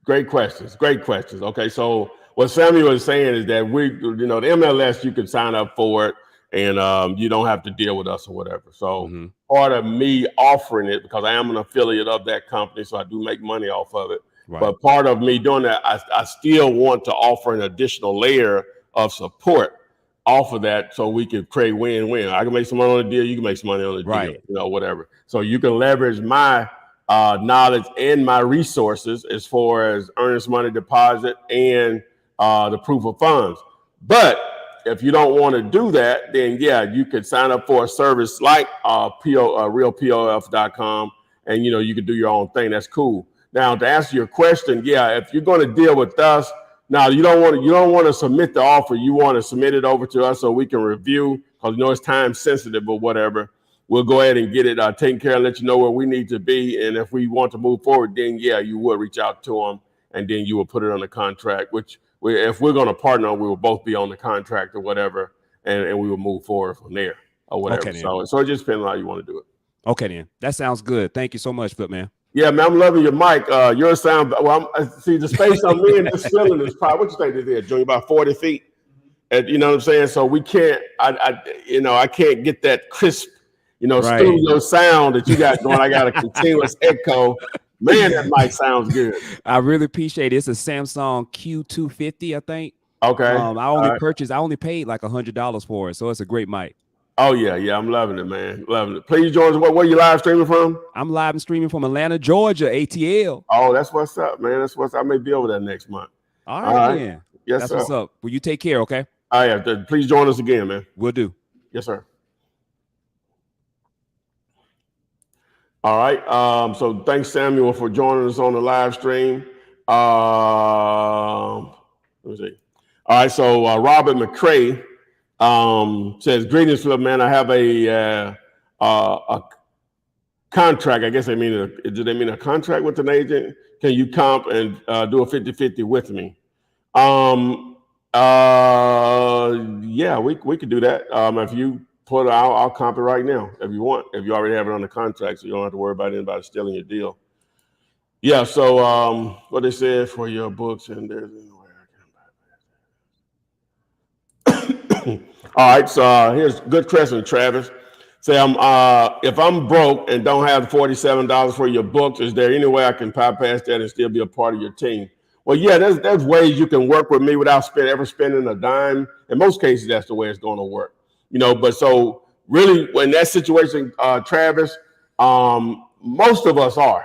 great questions. Okay, so what Samuel is saying is that the MLS, you can sign up for it and you don't have to deal with us or whatever. So part of me offering it, because I am an affiliate of that company, so I do make money off of it. Right. But part of me doing that, I still want to offer an additional layer of support off of that so we can create win-win. I can make some money on the deal, you can make some money on the deal, whatever. So you can leverage my knowledge and my resources as far as earnest money deposit and the proof of funds. But if you don't want to do that, then you could sign up for a service like realpof.com, and you can do your own thing. That's cool. Now, to answer your question, if you're going to deal with us, now you don't want to submit the offer. You want to submit it over to us so we can review, because it's time sensitive or whatever. We'll go ahead and get it taken care of, let you know where we need to be. And if we want to move forward, then you will reach out to them, and then you will put it on the contract, which if we're going to partner, we will both be on the contract or whatever, and we will move forward from there or whatever. Okay, so it just depends on how you want to do it. Okay, then. That sounds good. Thank you so much, Flip Man. Yeah, man, I'm loving your mic. Your sound, see the space I'm in, this ceiling is probably, what you think this is, Junior, about 40 feet? And, you know what I'm saying? So we can't, I can't get that crisp, studio sound that you got going. I got a continuous echo. Man, that mic sounds good. I really appreciate it. It's a Samsung Q250, I think. Okay. I only paid like $100 for it, so it's a great mic. Oh yeah, I'm loving it, man. Loving it. Please join us. Where you live streaming from? I'm live streaming from Atlanta, Georgia, ATL. Oh, that's what's up, man. That's what's up. I may be over there next month. All right. Then. Yes, that's sir. What's up. Well, you take care, okay? All right. Please join us again, man. Will do. Yes, sir. All right. So thanks, Samuel, for joining us on the live stream. Let me see. All right, so Robert McCrae says, "Greetings, Philip, man. I have a contract. I guess they mean do they mean a contract with an agent? Can you comp and do a 50-50 with me?" Yeah, we could do that. If you put, I'll comp it right now if you want. If you already have it on the contract, so you don't have to worry about anybody stealing your deal. Yeah. So what they said for your books, and there's anywhere I can. All right. So here's good question, Travis. Say if I'm broke and don't have $47 for your books, is there any way I can bypass that and still be a part of your team? Well, yeah, there's ways you can work with me without ever spending a dime. In most cases, that's the way it's going to work. But so really, when that situation, Travis, most of us are.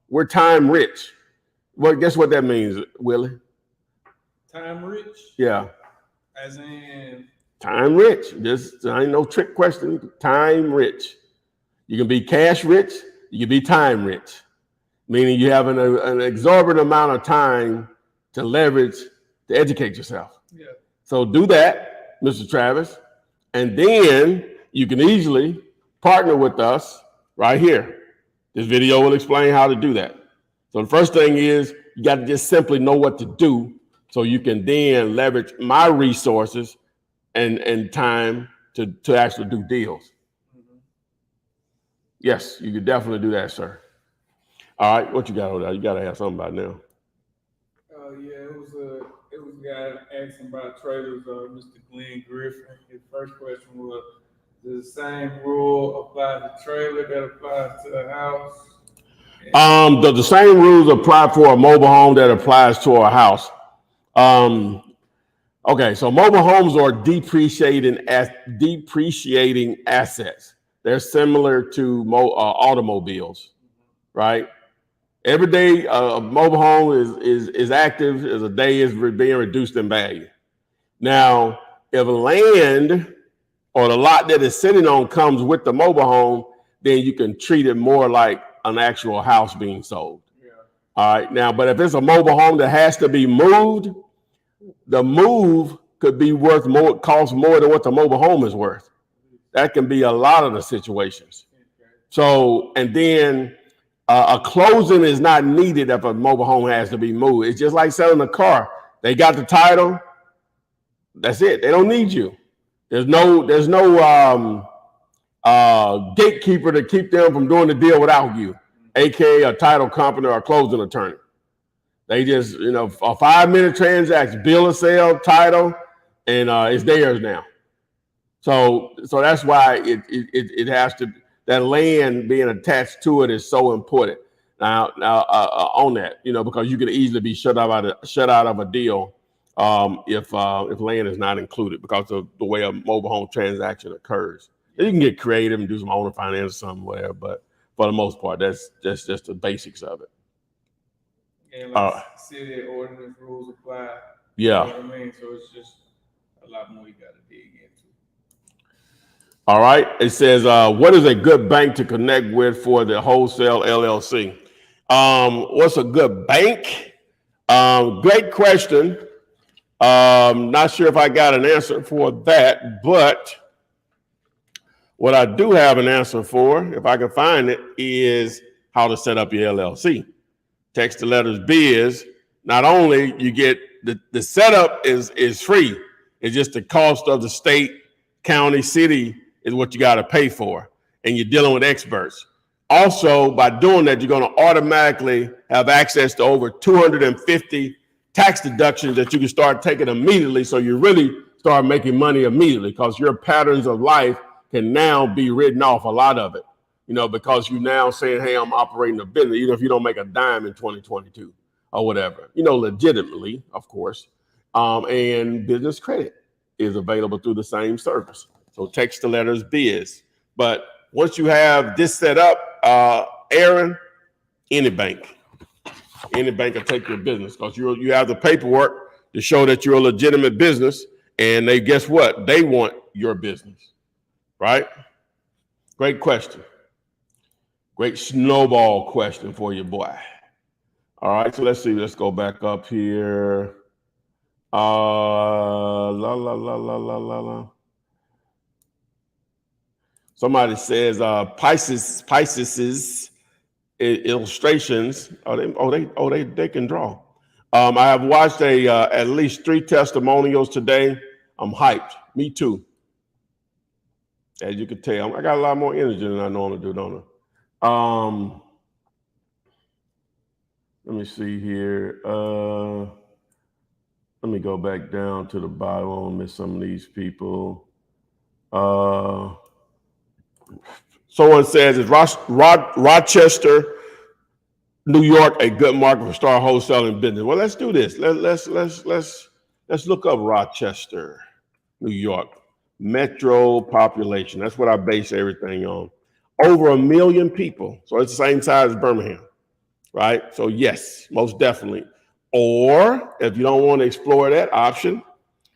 We're time rich. Well, guess what that means, Willie? Time rich? Yeah. As in? Time rich. This ain't no trick question. Time rich. You can be cash rich. You can be time rich. Meaning you have an exorbitant amount of time to leverage to educate yourself. Yeah. So do that, Mr. Travis. And then you can easily partner with us right here. This video will explain how to do that. So the first thing is you got to just simply know what to do so you can then leverage my resources and time to actually do deals. Mm-hmm. Yes, you could definitely do that, sir. All right, what you got over there? You got to have something by now. Yeah, it was a guy asking about trailers, Mr. Glenn Griffin. His first question was, does the same rule apply to trailer that applies to a house? The same rules apply for a mobile home that applies to a house. Okay, so mobile homes are depreciating assets. They're similar to automobiles, right? Every day a mobile home is active as a day is being reduced in value. Now, if land or the lot that it's sitting on comes with the mobile home, then you can treat it more like an actual house being sold. Yeah. All right. Now, but if it's a mobile home that has to be moved, the move could be cost more than what the mobile home is worth. That can be a lot of the situations. So, and then a closing is not needed if a mobile home has to be moved. It's just like selling a car. They got the title. That's it. They don't need you. There's no gatekeeper to keep them from doing the deal without you, aka a title company or a closing attorney. They just, a 5-minute transaction, bill of sale, title, and it's theirs now. So that's why it has to. That land being attached to it is so important. Now on that, because you could easily be shut out of a deal if land is not included because of the way a mobile home transaction occurs. You can get creative and do some owner finance or something, whatever, but for the most part, that's just the basics of it. And like city ordinance rules apply. Yeah. You know what I mean? So it's just a lot more you got to dig into. All right. It says, what is a good bank to connect with for the wholesale LLC? What's a good bank? Great question. Not sure if I got an answer for that, but what I do have an answer for, if I can find it, is how to set up your LLC. Text the letters biz. Not only you get the setup is free. It's just the cost of the state, county, city is what you got to pay for. And you're dealing with experts. Also, by doing that, you're going to automatically have access to over 250 tax deductions that you can start taking immediately. So you really start making money immediately because your patterns of life can now be written off, a lot of it, because you now saying, hey, I'm operating a business, even if you don't make a dime in 2022 or whatever, legitimately, of course. And business credit is available through the same service. So text the letters biz. But once you have this set up, Aaron, any bank will take your business because you have the paperwork to show that you're a legitimate business. And guess what? They want your business. Right? Great question. Great snowball question for you, boy. All right, so let's see. Let's go back up here. La la la la la la la. Somebody says Pisces illustrations. They can draw. I have watched at least 3 testimonials today. I'm hyped. Me too. As you can tell, I got a lot more energy than I normally do, don't I? Let me see here. Let me go back down to the bottom. I won't miss some of these people. Someone says, is Rochester, New York, a good market for start wholesaling business? Well, let's do this. Let's look up Rochester, New York. Metro population. That's what I base everything on. Over 1 million people. So it's the same size as Birmingham, right? So yes, most definitely. Or if you don't want to explore that option,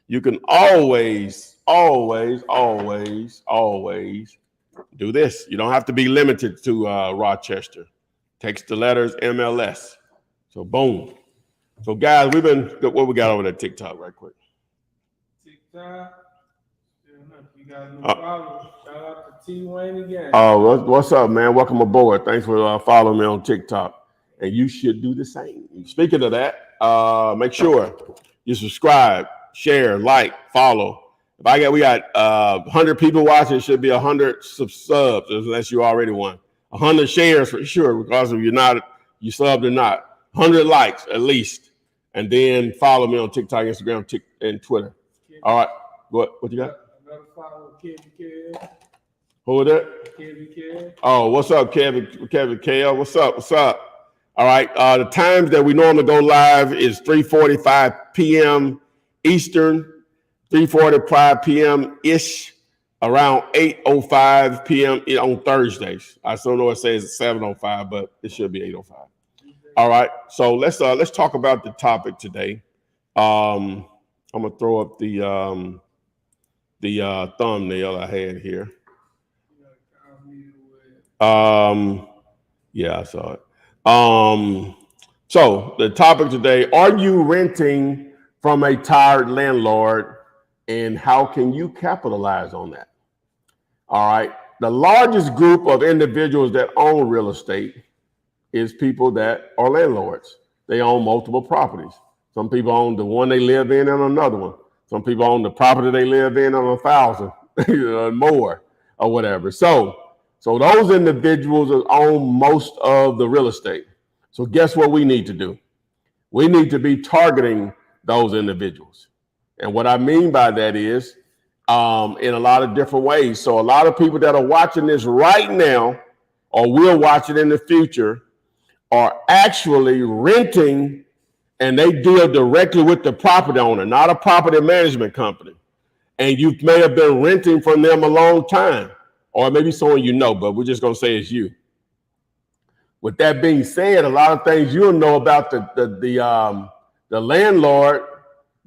you can always do this. You don't have to be limited to Rochester. Text the letters MLS. So boom. So guys, what we got over there? TikTok right quick. TikTok. You guys know follow. Shout out to T Wayne again. Oh, what's up, man? Welcome aboard. Thanks for following me on TikTok. And you should do the same. Speaking of that, make sure you subscribe, share, like, follow. We got 100 people watching, it should be 100 subs, unless you already won. 100 shares for sure, regardless if you subbed or not. 100 likes at least. And then follow me on TikTok, Instagram, and Twitter. All right. What you got? Another follow Kevin. Who is that? Kevin. Oh, what's up, Kevin KL? What's up? All right. The times that we normally go live is 3:45 p.m. Eastern. 3:45 p.m. ish, around 8:05 p.m. on Thursdays. I still know it says 7:05, but it should be 8:05. All right, so let's talk about the topic today. I'm gonna throw up the thumbnail I had here. Yeah, I saw it. So the topic today: are you renting from a tired landlord? And how can you capitalize on that? All right. The largest group of individuals that own real estate is people that are landlords. They own multiple properties. Some people own the one they live in and another one. Some people own the property they live in and 1,000 more or whatever. So those individuals own most of the real estate. So guess what we need to do? We need to be targeting those individuals. And what I mean by that is in a lot of different ways. So a lot of people that are watching this right now or will watch it in the future are actually renting, and they deal directly with the property owner, not a property management company. And you may have been renting from them a long time, or maybe someone you know, but we're just going to say it's you. With that being said, a lot of things you'll know about the landlord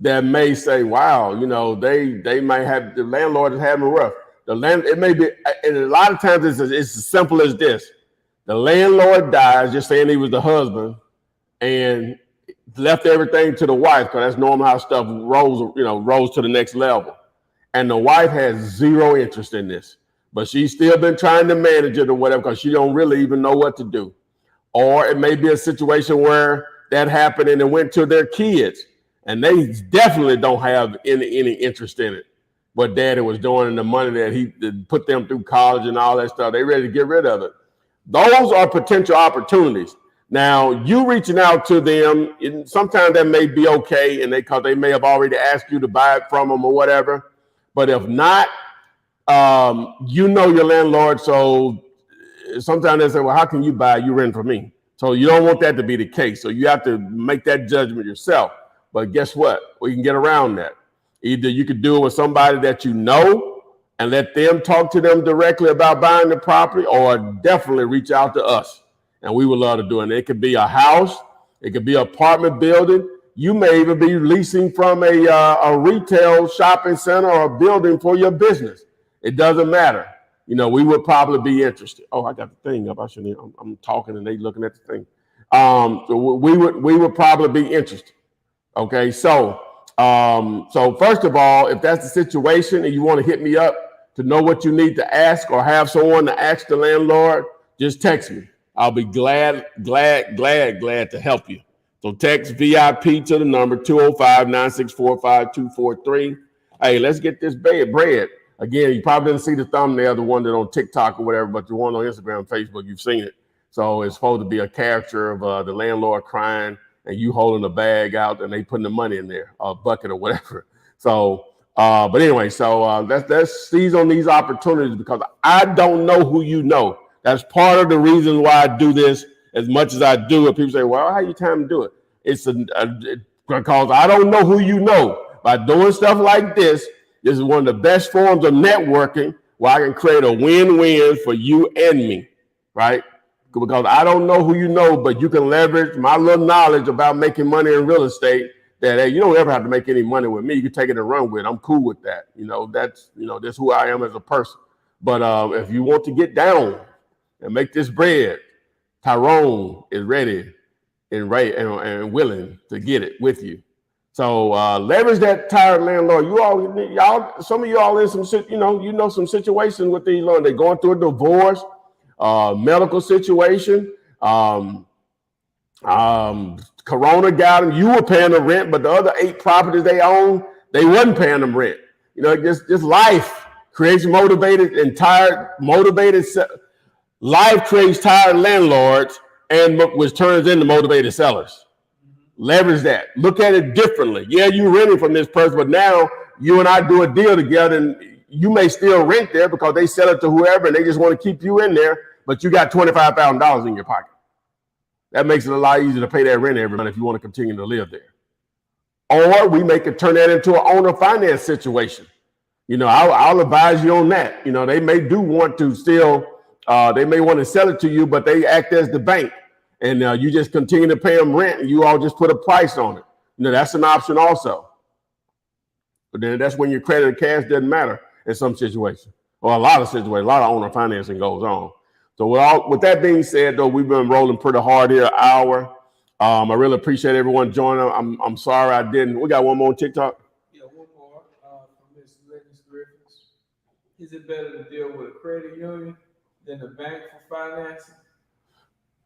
that may say, wow, they might have, the landlord is having rough. It may be, and a lot of times it's as simple as this. The landlord dies, just saying he was the husband, and left everything to the wife, because that's normally how stuff rolls to the next level. And the wife has zero interest in this, but she's still been trying to manage it or whatever, because she don't really even know what to do. Or it may be a situation where that happened and it went to their kids, and they definitely don't have any interest in it. What daddy was doing and the money that he put them through college and all that stuff, they ready to get rid of it. Those are potential opportunities. Now, you reaching out to them, and sometimes that may be okay, and because they may have already asked you to buy it from them or whatever. But if not, your landlord. So sometimes they say, well, how can you buy? You rent from me. So you don't want that to be the case. So you have to make that judgment yourself. But guess what? We can get around that. Either you could do it with somebody that you know and let them talk to them directly about buying the property, or definitely reach out to us. And we would love to do it. And it could be a house. It could be an apartment building. You may even be leasing from a retail shopping center or a building for your business. It doesn't matter. We would probably be interested. Oh, I got the thing up. I'm talking and they looking at the thing. we would probably be interested. Okay, so first of all, if that's the situation and you want to hit me up to know what you need to ask or have someone to ask the landlord, just text me. I'll be glad to help you. So text VIP to the number 205-964-5243. Hey, let's get this bread. Again, you probably didn't see the thumbnail, the one that on TikTok or whatever, but the one on Instagram and Facebook, you've seen it. So it's supposed to be a character of the landlord crying and you holding the bag out and they putting the money in there, a bucket or whatever. So, but anyway, so let's seize on these opportunities because I don't know who you know. That's part of the reason why I do this as much as I do it. People say, well, how you time to do it? It's because I don't know who you know. By doing stuff like this is one of the best forms of networking where I can create a win-win for you and me, right? Because I don't know who you know, but you can leverage my little knowledge about making money in real estate that, hey, you don't ever have to make any money with me. You can take it and run with it. I'm cool with that. That's who I am as a person. But if you want to get down and make this bread, Tyrone is ready and willing to get it with you. So leverage that Tired Landlord. Some of y'all in some some situations with these loans. They're going through a divorce, medical situation. Corona got them. You were paying the rent, but the other 8 properties they own, they wasn't paying them rent. Just life creates life creates tired landlords, and which turns into motivated sellers. Leverage that. Look at it differently. Yeah, you're renting from this person, but now you and I do a deal together, and you may still rent there because they sell it to whoever, and they just want to keep you in there, but you got $25,000 in your pocket. That makes it a lot easier to pay that rent every month if you want to continue to live there. Or we turn that into an owner finance situation. I'll advise you on that. They may do want to still, they may want to sell it to you, but they act as the bank. And you just continue to pay them rent and you all just put a price on it. That's an option also. But then that's when your credit or cash doesn't matter in some situations. Or a lot of situations, a lot of owner financing goes on. So with that being said, though, we've been rolling pretty hard here, an hour. I really appreciate everyone joining. I'm sorry I didn't. We got one more on TikTok. Yeah, one more from Ms. Lennis Griffiths. Is it better to deal with a credit union than a bank for financing?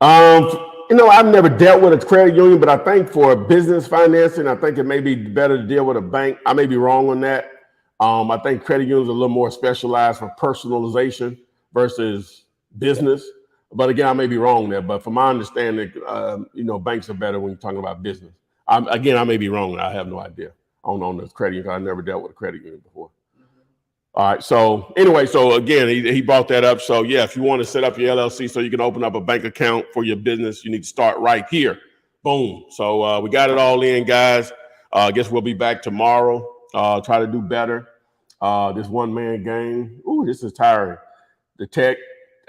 I've never dealt with a credit union, but I think for business financing, I think it may be better to deal with a bank. I may be wrong on that. I think credit unions are a little more specialized for personalization versus business. But again, I may be wrong there. But from my understanding, banks are better when you're talking about business. I may be wrong. I have no idea. I don't know this credit union. I never dealt with a credit union before. All right. So anyway, again, he brought that up. So yeah, if you want to set up your LLC so you can open up a bank account for your business, you need to start right here. Boom. So we got it all in, guys. I guess we'll be back tomorrow. Try to do better. This one-man game. Ooh, this is tiring. The tech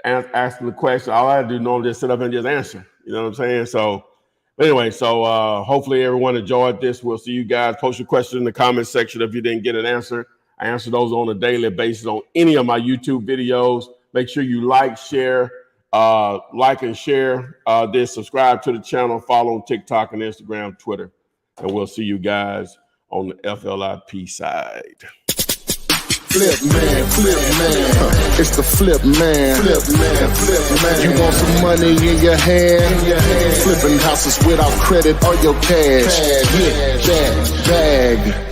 asking the question. All I have to do normally just sit up and just answer. You know what I'm saying? So anyway, hopefully everyone enjoyed this. We'll see you guys. Post your questions in the comment section if you didn't get an answer. I answer those on a daily basis on any of my YouTube videos. Make sure you like and share this, subscribe to the channel, follow on TikTok and Instagram, Twitter, and we'll see you guys on the FLIP side. Flip man, it's the flip man. You want some money in your hand? Flipping houses without credit or your cash. Get that bag.